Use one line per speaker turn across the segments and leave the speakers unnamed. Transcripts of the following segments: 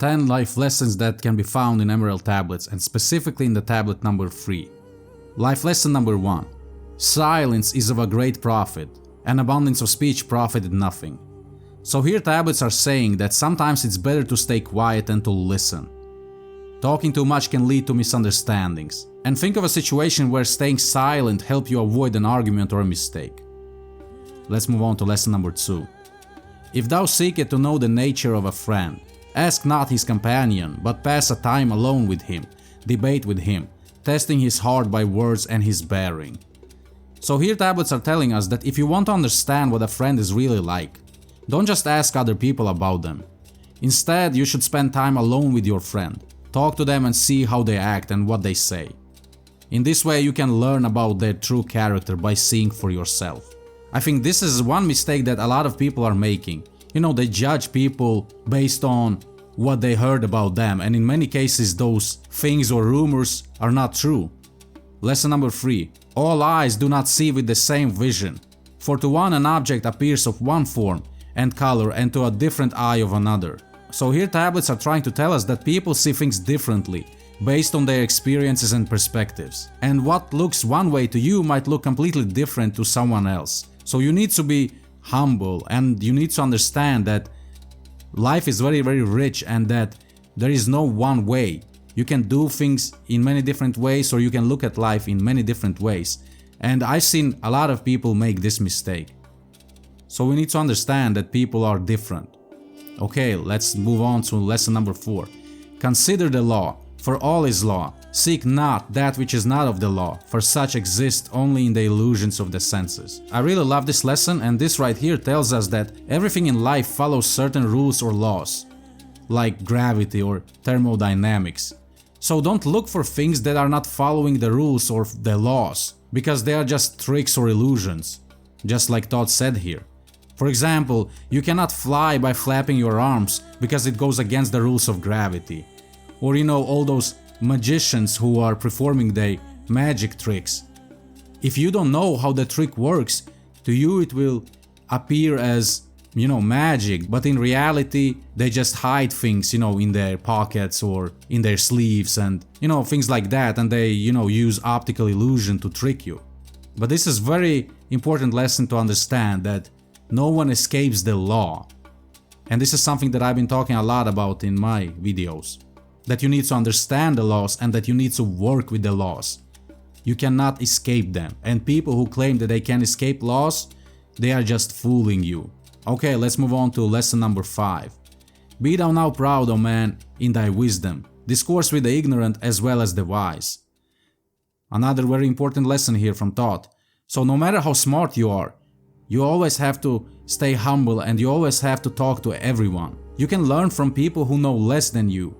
10 life lessons that can be found in Emerald tablets, and specifically in the tablet number 3. Life lesson number 1. Silence is of a great profit, and abundance of speech profited nothing. So here tablets are saying that sometimes it's better to stay quiet and to listen. Talking too much can lead to misunderstandings. And think of a situation where staying silent helps you avoid an argument or a mistake. Let's move on to lesson number 2. If thou seekest to know the nature of a friend, ask not his companion, but pass a time alone with him, debate with him, testing his heart by words and his bearing. So here tablets are telling us that if you want to understand what a friend is really like, don't just ask other people about them. Instead, you should spend time alone with your friend. Talk to them and see how they act and what they say. In this way, you can learn about their true character by seeing for yourself. I think this is one mistake that a lot of people are making. They judge people based on what they heard about them, and in many cases those things or rumors are not true. Lesson number 3. All eyes do not see with the same vision. For to one an object appears of one form and color, and to a different eye of another. So here tablets are trying to tell us that people see things differently, based on their experiences and perspectives. And what looks one way to you might look completely different to someone else. So you need to be humble, and you need to understand that life is very, very rich, and that there is no one way. You can do things in many different ways, or you can look at life in many different ways. And I've seen a lot of people make this mistake. So we need to understand that people are different. Okay, let's move on to lesson number 4. Consider the law, for all is law. Seek not that which is not of the law, for such exist only in the illusions of the senses. I really love this lesson, and this right here tells us that everything in life follows certain rules or laws, like gravity or thermodynamics. So don't look for things that are not following the rules or the laws, because they are just tricks or illusions, just like Todd said here. For example, you cannot fly by flapping your arms because it goes against the rules of gravity. Or all those magicians who are performing the magic tricks. If you don't know how the trick works, to you it will appear as, magic, but in reality they just hide things, in their pockets or in their sleeves and, things like that, and they, use optical illusion to trick you. But this is very important lesson to understand, that no one escapes the law. And this is something that I've been talking a lot about in my videos. That you need to understand the laws and that you need to work with the laws. You cannot escape them. And people who claim that they can escape laws, they are just fooling you. Okay, let's move on to lesson number 5. Be thou now proud, O man, in thy wisdom. Discourse with the ignorant as well as the wise. Another very important lesson here from Todd. So no matter how smart you are, you always have to stay humble, and you always have to talk to everyone. You can learn from people who know less than you,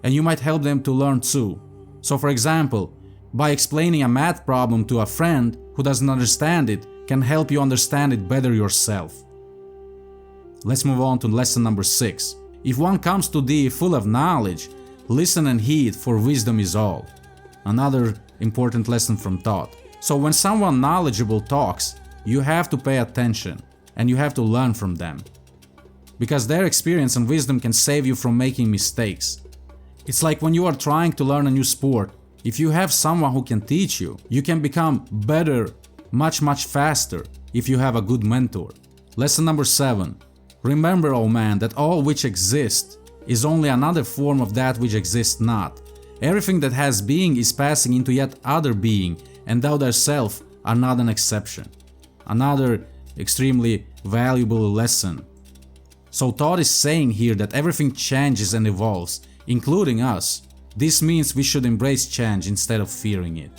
and you might help them to learn too. So for example, by explaining a math problem to a friend who doesn't understand it can help you understand it better yourself. Let's move on to lesson number 6. If one comes to thee full of knowledge, listen and heed, for wisdom is all. Another important lesson from Todd. So when someone knowledgeable talks, you have to pay attention and you have to learn from them. Because their experience and wisdom can save you from making mistakes. It's like when you are trying to learn a new sport. If you have someone who can teach you, you can become better much faster if you have a good mentor. Lesson number 7. Remember, O man, that all which exists is only another form of that which exists not. Everything that has being is passing into yet other being, and thou thyself are not an exception. Another extremely valuable lesson. So Todd is saying here that everything changes and evolves, including us. This means we should embrace change instead of fearing it.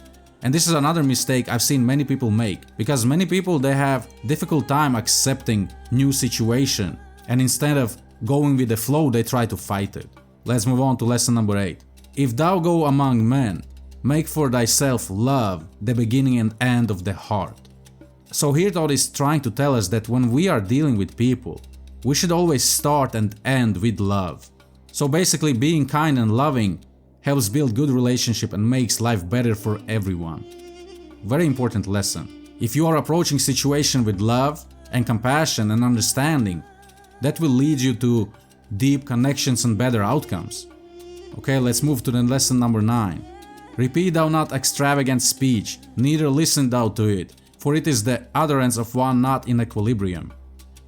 And this is another mistake I've seen many people make, because many people, they have difficult time accepting new situation, and instead of going with the flow, they try to fight it. Let's move on to lesson number 8. If thou go among men, make for thyself love the beginning and end of the heart. So here Todd is trying to tell us that when we are dealing with people, we should always start and end with love. So basically, being kind and loving helps build good relationship and makes life better for everyone. Very important lesson. If you are approaching situation with love and compassion and understanding, that will lead you to deep connections and better outcomes. Okay, let's move to the lesson number 9. Repeat thou not extravagant speech, neither listen thou to it, for it is the utterance of one not in equilibrium.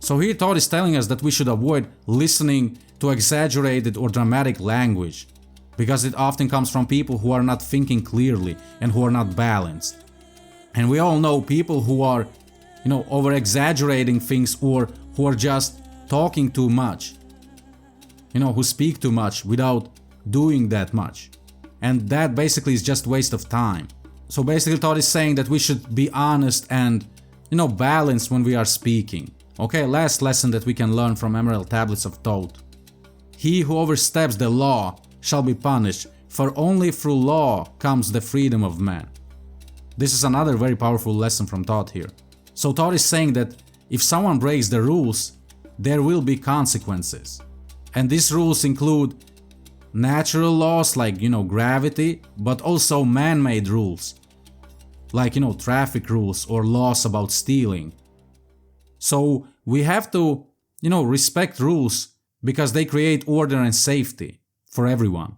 So here Todd is telling us that we should avoid listening to exaggerated or dramatic language, because it often comes from people who are not thinking clearly and who are not balanced. And we all know people who are, over exaggerating things, or who are just talking too much, who speak too much without doing that much. And that basically is just waste of time. So basically Todd is saying that we should be honest and, balanced when we are speaking. Okay, last lesson that we can learn from Emerald Tablets of Thoth. He who oversteps the law shall be punished, for only through law comes the freedom of man. This is another very powerful lesson from Thoth here. So Thoth is saying that if someone breaks the rules, there will be consequences. And these rules include natural laws like, gravity, but also man-made rules, like, traffic rules or laws about stealing. So we have to, respect rules because they create order and safety for everyone.